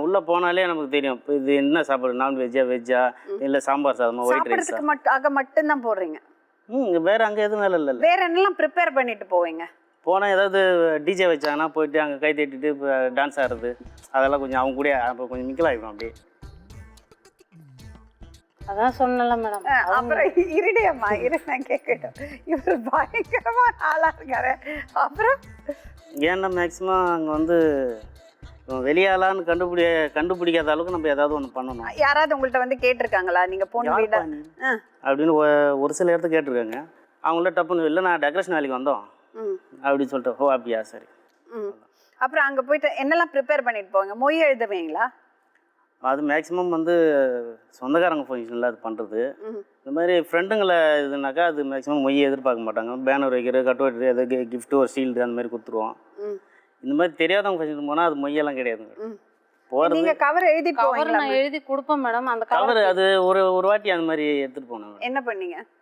உள்ளே போனாலே நமக்கு தெரியும் இப்போ இது என்ன சாப்பாடு, நான்வெஜ்ஜா வெஜ்ஜா இல்லை சாம்பார் சாதமா ஒயிட் ரைஸ் மட்டும்தான் போடுறீங்க? வேறு அங்கே எதுவும் வேலை இல்லை. வேற என்னெல்லாம் ப்ரிப்பேர் பண்ணிட்டு போவீங்க? போனால் ஏதாவது டிஜே வச்சாங்கன்னா போயிட்டு அங்கே கை தட்டிட்டு இப்போ டான்ஸ் ஆடுறது அதெல்லாம் கொஞ்சம் அவங்க கூட அப்போ கொஞ்சம் மிக்கல் ஆகிடும் அப்படியே. அதான் சொன்னல மேடம். அப்புறம் இருடியம்மா நான் கேட்கட்டும், இவர் பயங்கரமான ஆளாக இருக்காரு. அப்புறம் ஏன்னா மேக்ஸிமம் அங்கே வந்து வெளியாளான்னு கண்டுபிடிக்காத அளவுக்கு நம்ம ஏதாவது ஒன்று பண்ணணும். யாராவது உங்கள்கிட்ட வந்து கேட்டிருக்காங்களா நீங்கள் போன வீடா அப்படின்னு ஒரு சில இடத்துல கேட்டிருக்காங்க. அவங்கள டப்புன்னு இல்லை நான் டெக்கரேஷன் வேலைக்கு வந்தோம் அப்படின்னு சொல்லிட்டு, ஓ அப்படியா சரி. அப்புறம் அங்கே போயிட்டு என்னெல்லாம் ப்ரிப்பேர் பண்ணிட்டு போங்க? மொய் எழுதுவீங்களா? அது மேக்ஸிமம் வந்து சொந்தக்காரங்க ஃபங்க்ஷனில் அது பண்ணுறது. இந்த மாதிரி ஃப்ரெண்டுங்களை இதுனாக்கா அது மேக்ஸிமம் மொய்யை எதிர்பார்க்க மாட்டாங்க. பேனர் வைக்கிற, கட்டு வைக்கிறது, எதாவது கிஃப்ட்டு ஒரு ஷீல்டு அந்த மாதிரி கொடுத்துருவோம். இந்த மாதிரி தெரியாதவங்க ஃபங்க்ஷன் போனால் அது மொய்யெல்லாம் கிடையாதுங்க. போகிறது கவர் எழுதி நான் எழுதி கொடுப்பேன் மேடம். அந்த கவர் அது ஒரு வாட்டி அந்த மாதிரி எடுத்துகிட்டு போனேன். என்ன பண்ணீங்க?